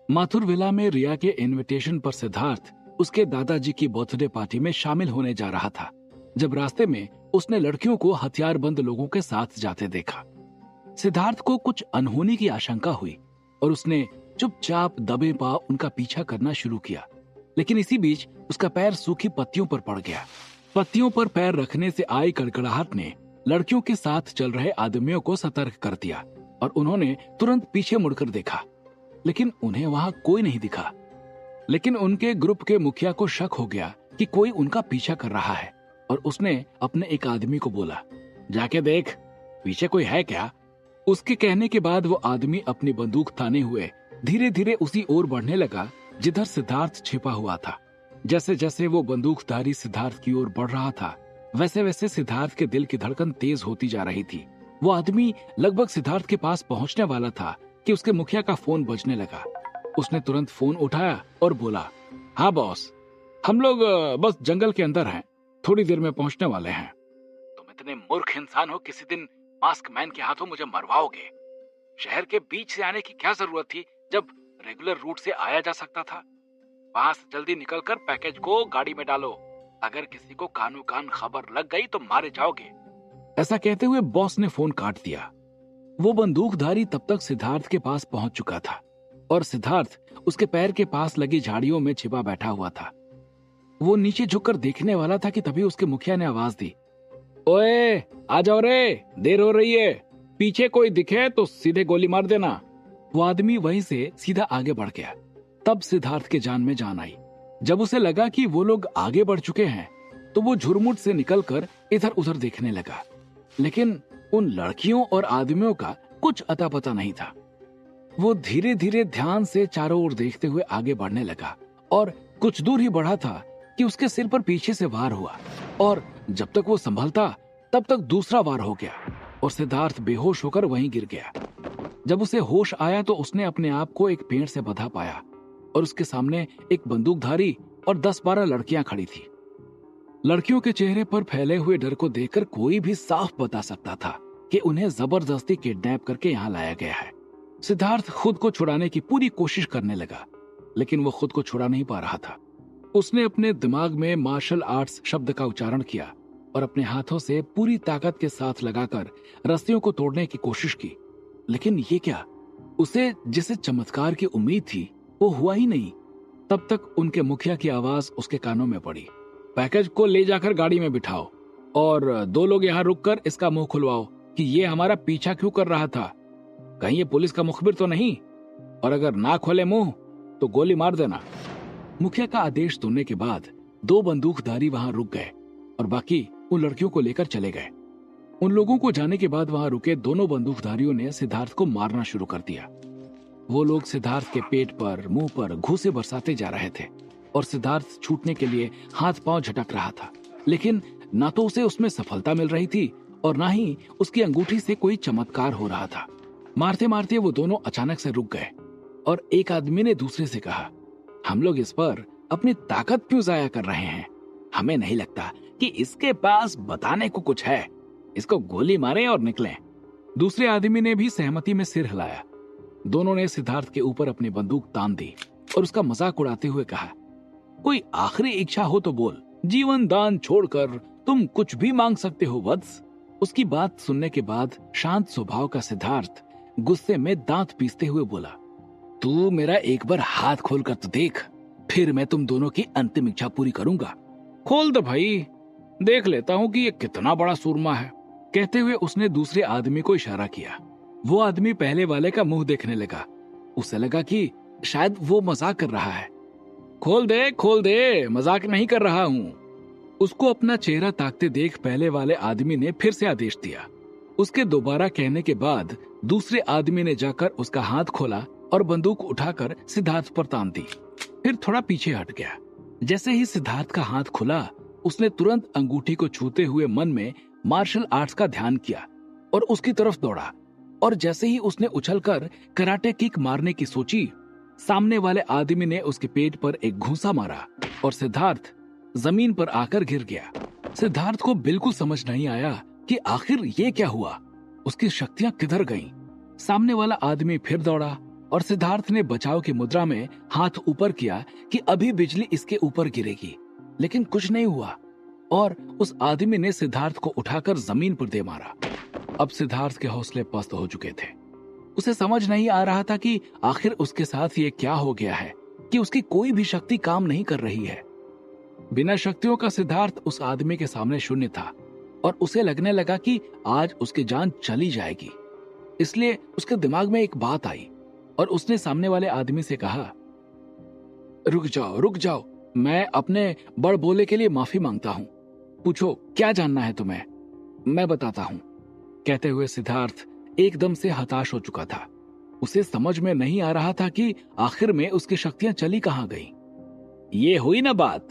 Mathur villa में रिया के invitation पर सिद्धार्थ उसके दादाजी की बर्थडे पार्टी में शामिल होने जा रहा था, जब रास्ते में उसने लड़कियों को हथियारबंद लोगों के साथ जाते देखा। सिद्धार्थ को कुछ अनहोनी की आशंका हुई और उसने चुपचाप दबे पांव उनका पीछा करना शुरू किया, लेकिन इसी बीच उसका पैर सूखी पत्तियों पर पड़ गया। पत्तियों पर पैर रखने से आई कड़कड़ाहट ने लड़कियों के साथ चल रहे आदमियों को सतर्क कर दिया और उन्होंने तुरंत पीछे मुड़कर देखा, लेकिन उन्हें वहां कोई नहीं दिखा। लेकिन उनके ग्रुप के मुखिया को शक हो गया कि कोई उनका पीछा कर रहा है और उसने अपने एक आदमी को बोला, जाके देख, पीछे कोई है क्या? उसके कहने के बाद वो आदमी अपनी बंदूक ताने हुए धीरे धीरे उसी ओर बढ़ने लगा जिधर सिद्धार्थ छिपा हुआ था। जैसे जैसे वो बंदूकधारी सिद्धार्थ की ओर बढ़ रहा था, वैसे वैसे सिद्धार्थ के दिल की धड़कन तेज होती जा रही थी। वो आदमी लगभग सिद्धार्थ के पास पहुंचने वाला था कि उसके मुखिया का फोन बजने लगा। उसने तुरंत फोन उठाया और बोला, हाँ बॉस, हम लोग बस जंगल के अंदर हैं, थोड़ी देर में पहुंचने वाले हैं। तुम इतने मूर्ख इंसान हो, किसी दिन मास्क मैन के हाथों मुझे मरवाओगे। शहर के बीच से आने की क्या जरूरत थी जब रेगुलर रूट से आया जा सकता था? वहां से जल्दी निकलकर पैकेज को गाड़ी में डालो, अगर किसी को कानो कान खबर लग गई तो मारे जाओगे। ऐसा कहते हुए बॉस ने फोन काट दिया। वो बंदूकधारी तब तक सिद्धार्थ के पास पहुंच चुका था और सिद्धार्थ उसके पैर के पास लगी झाड़ियों में छिपा बैठा हुआ था। वो नीचे झुककर देखने वाला था कि तभी उसके मुखिया ने आवाज दी, ओए आ जाओ रे, देर हो रही है, पीछे कोई दिखे तो सीधे गोली मार देना। वो आदमी वहीं से सीधा आगे बढ़ गया। तब सिद्धार्थ के जान में जान आई। जब उसे लगा कि वो लोग आगे बढ़ चुके हैं तो वो झुरमुट से निकलकर इधर उधर देखने लगा, लेकिन उन लड़कियों और आदमियों का कुछ अता पता नहीं था। वो धीरे धीरे ध्यान से चारों ओर देखते हुए आगे बढ़ने लगा और कुछ दूर ही बढ़ा था कि उसके सिर पर पीछे से वार हुआ और जब तक वो संभलता तब तक दूसरा वार हो गया और सिद्धार्थ बेहोश होकर वहीं गिर गया। जब उसे होश आया तो उसने अपने आप को एक पेड़ से बंधा पाया और उसके सामने एक बंदूकधारी और 10-12 लड़कियां खड़ी थी। लड़कियों के चेहरे पर फैले हुए डर को देखकर कोई भी साफ बता सकता था कि उन्हें जबरदस्ती किडनैप करके यहाँ लाया गया है। सिद्धार्थ खुद को छुड़ाने की पूरी कोशिश करने लगा, लेकिन वो खुद को छुड़ा नहीं पा रहा था। उसने अपने दिमाग में मार्शल आर्ट्स शब्द का उच्चारण किया और अपने हाथों से पूरी ताकत के साथ लगाकर रस्सियों को तोड़ने की कोशिश की, लेकिन ये क्या, उसे जिसे चमत्कार की उम्मीद थी वो हुआ ही नहीं। तब तक उनके मुखिया की आवाज उसके कानों में पड़ी, पैकेज को ले जाकर गाड़ी में बिठाओ और 2 लोग यहाँ रुककर इसका मुंह खुलवाओ कि ये हमारा पीछा क्यों कर रहा था, कहीं ये पुलिस का मुखबिर तो नहीं, और अगर ना खोले मुंह तो गोली मार देना। मुखिया का आदेश सुनने के बाद 2 बंदूकधारी वहां रुक गए और बाकी उन लड़कियों को लेकर चले गए। उन लोगों को जाने के बाद वहां रुके दोनों बंदूकधारियों ने सिद्धार्थ को मारना शुरू कर दिया। वो लोग सिद्धार्थ के पेट पर, मुंह पर घूंसे बरसाते जा रहे थे और सिद्धार्थ छूटने के लिए हाथ पांव झटक रहा था, लेकिन ना तो उसे उसमें सफलता मिल रही थी और ना ही उसकी अंगूठी से कोई चमत्कार हो रहा था। मारते मारते वो दोनों अचानक से रुक गए और एक आदमी ने दूसरे से कहा, हम लोग इस पर अपनी ताकत क्यों जाया कर रहे हैं? हमें नहीं लगता कि इसके पास बताने को कुछ है, इसको गोली मारें और निकलें। दूसरे आदमी ने भी सहमति में सिर हिलाया। दोनों ने सिद्धार्थ के ऊपर अपनी बंदूक तान दी और उसका मजाक उड़ाते हुए कहा, कोई आखिरी इच्छा हो तो बोल, जीवन दान छोड़कर तुम कुछ भी मांग सकते हो वत्स। उसकी बात सुनने के बाद शांत स्वभाव का सिद्धार्थ गुस्से में दांत पीसते हुए बोला, तू मेरा एक बार हाथ खोल कर तो देख, फिर मैं तुम दोनों की अंतिम इच्छा पूरी करूंगा। खोल दो भाई, देख लेता हूँ कि ये कितना बड़ा सूरमा है। कहते हुए उसने दूसरे आदमी को इशारा किया। वो आदमी पहले वाले का मुंह देखने लगा। उसे लगा कि शायद वो मजाक कर रहा है। खोल दे, मजाक नहीं कर रहा हूँ। उसको अपना चेहरा ताकते देख पहले वाले आदमी ने फिर से आदेश दिया। उसके दोबारा कहने के बाद दूसरे आदमी ने जाकर उसका हाथ खोला और बंदूक उठाकर सिद्धार्थ पर तान दी, फिर थोड़ा पीछे हट गया। जैसे ही सिद्धार्थ का हाथ खुला, उसने तुरंत अंगूठी को छूते हुए मन में मार्शल आर्ट्स का ध्यान किया और उसकी तरफ दौड़ा। और जैसे ही उसने उछलकर कराटे किक मारने की सोची, सामने वाले आदमी ने उसके पेट पर एक घूंसा मारा और सिद्धार्थ जमीन पर आकर गिर गया। सिद्धार्थ को बिल्कुल समझ नहीं आया कि आखिर ये क्या हुआ, उसकी शक्तियां किधर गईं। सामने वाला आदमी फिर दौड़ा और सिद्धार्थ ने बचाव की मुद्रा में हाथ ऊपर किया कि अभी बिजली इसके ऊपर गिरेगी, लेकिन कुछ नहीं हुआ और उस आदमी ने सिद्धार्थ को उठाकर जमीन पर दे मारा। अब सिद्धार्थ के हौसले पस्त हो चुके थे। उसे समझ नहीं आ रहा था कि आखिर उसके साथ ये क्या हो गया है कि उसकी कोई भी शक्ति काम नहीं कर रही है। बिना शक्तियों का सिद्धार्थ उस आदमी के सामने शून्य था और उसे लगने लगा कि आज उसकी जान चली जाएगी। इसलिए उसके दिमाग में एक बात आई और उसने सामने वाले आदमी से कहा, रुक जाओ, मैं अपने बड़ बोले के लिए माफी मांगता हूं। पूछो क्या जानना है तुम्हें, मैं बताता हूं। कहते हुए सिद्धार्थ एकदम से हताश हो चुका था। उसे समझ में नहीं आ रहा था कि आखिर में उसकी शक्तियां चली कहां गई। ये हुई ना बात,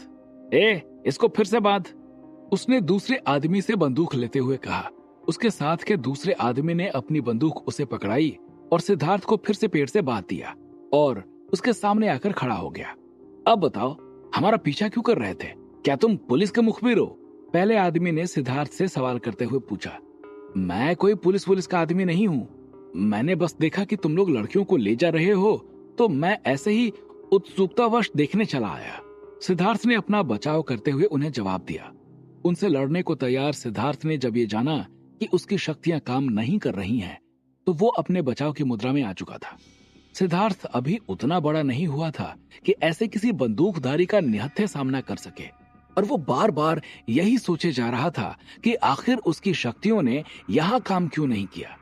इसको फिर से बांध, उसने दूसरे आदमी से बंदूक लेते हुए कहा। उसके साथ के दूसरे आदमी ने अपनी बंदूक उसे पकड़ाई और सिद्धार्थ को फिर से पेड़ से बांध दिया और उसके सामने आकर खड़ा हो गया। अब बताओ, हमारा पीछा क्यों कर रहे थे? क्या तुम पुलिस के मुखबिर हो? पहले आदमी ने सिद्धार्थ से सवाल करते हुए पूछा। मैं कोई पुलिस का आदमी नहीं हूँ, मैंने बस देखा कि तुम लोग लड़कियों को ले जा रहे हो तो मैं ऐसे ही उत्सुकतावश देखने चला आया। सिद्धार्थ ने अपना बचाव करते हुए उन्हें जवाब दिया। उनसे लड़ने को तैयार सिद्धार्थ ने जब ये जाना कि उसकी शक्तियां काम नहीं कर रही हैं, तो वो अपने बचाव की मुद्रा में आ चुका था। सिद्धार्थ अभी उतना बड़ा नहीं हुआ था कि ऐसे किसी बंदूकधारी का निहत्थे सामना कर सके और वो बार बार यही सोचे जा रहा था कि आखिर उसकी शक्तियों ने यहां काम क्यों नहीं किया।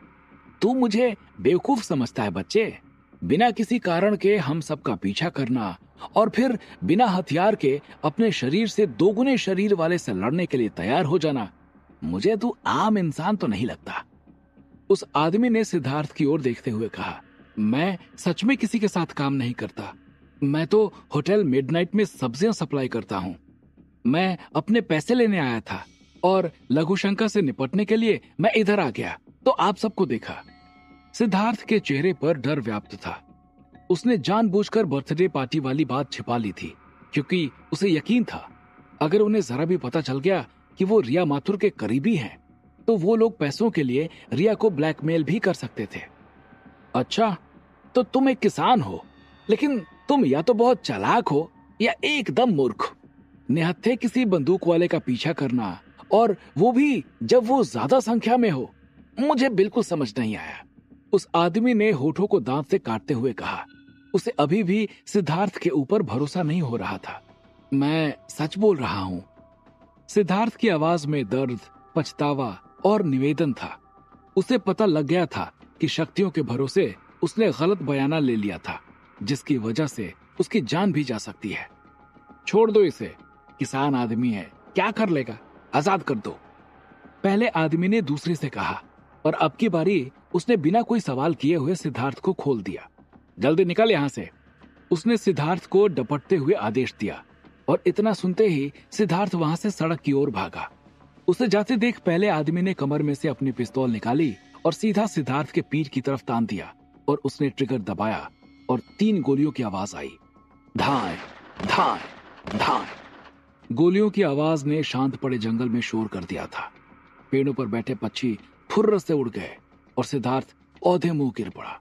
तू मुझे बेवकूफ समझता है बच्चे? बिना किसी कारण के हम सबका पीछा करना और फिर बिना हथियार के अपने शरीर से दोगुने शरीर वाले से लड़ने के लिए तैयार हो जाना, मुझे तू आम इंसान तो नहीं लगता। उस आदमी ने सिद्धार्थ की ओर देखते हुए कहा, मैं सच में किसी के साथ काम नहीं करता। मैं तो होटल मिडनाइट में सब्जियां सप्लाई करता हूं। मैं अपने पैसे लेने आया था और लघुशंका से निपटने के लिए मैं इधर आ गया तो आप सबको देखा। सिद्धार्थ के चेहरे पर डर व्याप्त था। उसने जानबूझकर बर्थडे पार्टी वाली बात छिपा ली थी क्योंकि उसे यकीन था अगर उन्हें जरा भी पता चल गया कि वो रिया माथुर के करीबी हैं, तो वो लोग पैसों के लिए रिया को ब्लैकमेल भी कर सकते थे। अच्छा, तो तुम एक किसान हो, लेकिन तुम या तो बहुत चालाक हो या एकदम मूर्ख। निहत्थे किसी बंदूक वाले का पीछा करना और वो भी जब वो ज्यादा संख्या में हो, मुझे बिल्कुल समझ नहीं आया। उस आदमी ने होठों को दांत से काटते हुए कहा। उसे अभी भी सिद्धार्थ के ऊपर भरोसा नहीं हो रहा था। मैं सच बोल रहा हूं। सिद्धार्थ की आवाज में दर्द, पछतावा और निवेदन था। उसे पता लग गया था कि शक्तियों के भरोसे उसने गलत बयाना ले लिया था, जिसकी वजह से उसकी जान भी जा सकती है। छोड़ दो इसे, किसान आदमी है, क्या कर लेगा, आजाद कर दो, पहले आदमी ने दूसरे से कहा। और अब की बारी उसने बिना कोई सवाल किए हुए सिद्धार्थ को खोल दिया। जल्दी निकल यहां से, उसने सिद्धार्थ को डपटते हुए आदेश दिया। और इतना सुनते ही सिद्धार्थ वहां से सड़क की ओर भागा। उसे जाते देख पहले आदमी ने कमर में से अपनी पिस्तौल निकाली और सीधा सिद्धार्थ के पीठ की तरफ तान दिया और उसने ट्रिगर दबाया और 3 गोलियों की आवाज आई। धाए धाए धाए। गोलियों की आवाज ने शांत पड़े जंगल में शोर कर दिया था। पेड़ों पर बैठे पक्षी फुर्र से उड़ गए और सिद्धार्थ औधे मुंह गिर पड़ा।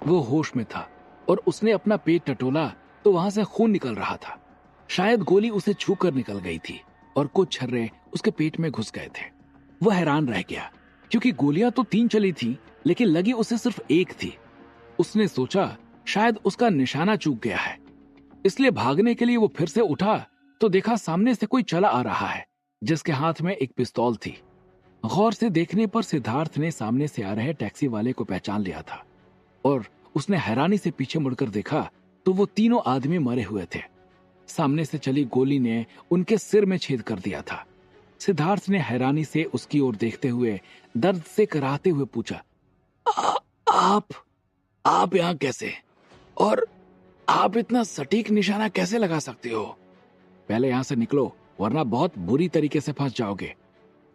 वो होश में था और उसने अपना पेट टटोला तो वहां से खून निकल रहा था। शायद गोली उसे छू कर निकल गई थी और कुछ छर्रे उसके पेट में घुस गए थे। वह हैरान रह गया क्योंकि गोलियां तो 3 चली थी, लेकिन लगी उसे सिर्फ 1 थी। उसने सोचा शायद उसका निशाना चूक गया है, इसलिए भागने के लिए वो फिर से उठा तो देखा सामने से कोई चला आ रहा है जिसके हाथ में एक पिस्तौल थी। गौर से देखने पर सिद्धार्थ ने सामने से आ रहे टैक्सी वाले को पहचान लिया था और उसने हैरानी से पीछे मुड़कर देखा तो वो तीनों आदमी मरे हुए थे। सामने से चली गोली ने उनके सिर में छेद कर दिया था। सिद्धार्थ ने हैरानी से उसकी ओर देखते हुए दर्द से कराहते हुए पूछा, आप यहाँ कैसे? और आप इतना सटीक निशाना कैसे लगा सकते हो? पहले यहां से निकलो वरना बहुत बुरी तरीके से फंस जाओगे।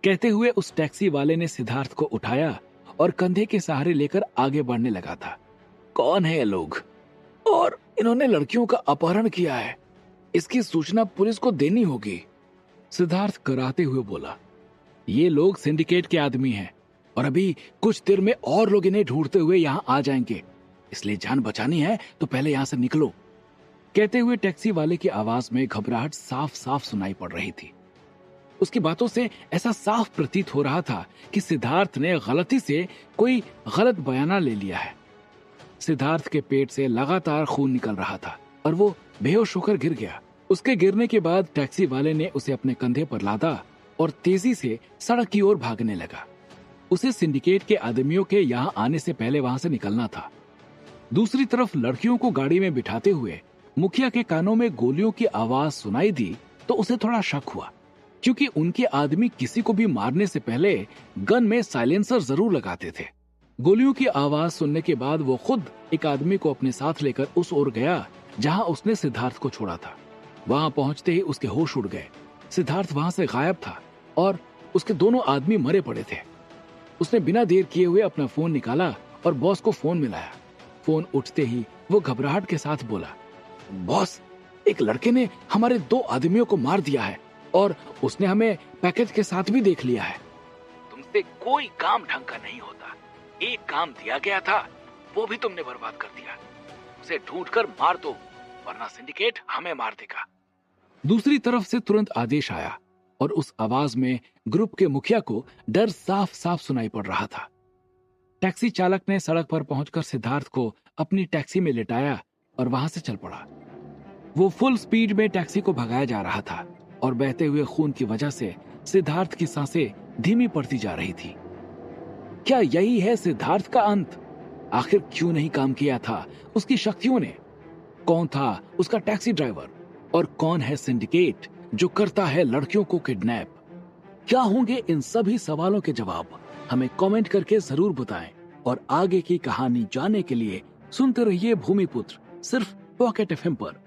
कहते हुए उस टैक्सी वाले ने सिद्धार्थ को उठाया और कंधे के सहारे लेकर आगे बढ़ने लगा था। कौन है ये लोग? और इन्होंने लड़कियों का अपहरण किया है, इसकी सूचना पुलिस को देनी होगी, सिद्धार्थ कराहते हुए बोला। ये लोग सिंडिकेट के आदमी हैं और अभी कुछ देर में और लोग इन्हें ढूंढते हुए यहाँ आ जाएंगे। इसलिए जान बचानी है तो पहले यहां से निकलो। कहते हुए टैक्सी वाले की आवाज में घबराहट साफ साफ सुनाई पड़ रही थी। उसकी बातों से ऐसा साफ प्रतीत हो रहा था कि सिद्धार्थ ने गलती से कोई गलत बयाना ले लिया है। सिद्धार्थ के पेट से लगातार खून निकल रहा था और वो बेहोश होकर गिर गया। उसके गिरने के बाद टैक्सी वाले ने उसे अपने कंधे पर लादा और तेजी से सड़क की ओर भागने लगा। उसे सिंडिकेट के आदमियों के यहां आने से पहले वहां से निकलना था। दूसरी तरफ लड़कियों को गाड़ी में बिठाते हुए मुखिया के कानों में गोलियों की आवाज सुनाई दी तो उसे थोड़ा शक हुआ, क्योंकि उनके आदमी किसी को भी मारने से पहले गन में साइलेंसर जरूर लगाते थे। गोलियों की आवाज सुनने के बाद वो खुद एक आदमी को अपने साथ लेकर उस ओर गया जहां उसने सिद्धार्थ को छोड़ा था। वहां पहुंचते ही उसके होश उड़ गए। सिद्धार्थ वहां से गायब था और उसके दोनों आदमी मरे पड़े थे। उसने बिना देर किए हुए अपना फोन निकाला और बॉस को फोन मिलाया। फोन उठते ही वो घबराहट के साथ बोला, बॉस, एक लड़के ने हमारे 2 आदमियों को मार दिया है और उसने हमें पैकेज के साथ भी देख लिया है। तुमसे कोई काम ढंग का नहीं होता। एक काम दिया गया था वो भी तुमने बर्बाद कर दिया। उसे ढूंढकर मार दो वरना सिंडिकेट हमें मार देगा। दूसरी तरफ से तुरंत आदेश आया और उस आवाज में ग्रुप के मुखिया को डर साफ साफ सुनाई पड़ रहा था। टैक्सी चालक ने सड़क पर पहुंचकर सिद्धार्थ को अपनी टैक्सी में लेटाया और वहां से चल पड़ा। वो फुल स्पीड में टैक्सी को भगाया जा रहा था और बहते हुए खून की वजह से सिद्धार्थ की सांसें धीमी पड़ती जा रही थी। क्या यही है सिद्धार्थ का अंत? आखिर क्यों नहीं काम किया था उसकी शक्तियों ने? कौन था उसका टैक्सी ड्राइवर और कौन है सिंडिकेट जो करता है लड़कियों को किडनैप? क्या होंगे इन सभी सवालों के जवाब? हमें कमेंट करके जरूर बताएं और आगे की कहानी जानने के लिए सुनते रहिए भूमिपुत्र, सिर्फ पॉकेट एफएम पर।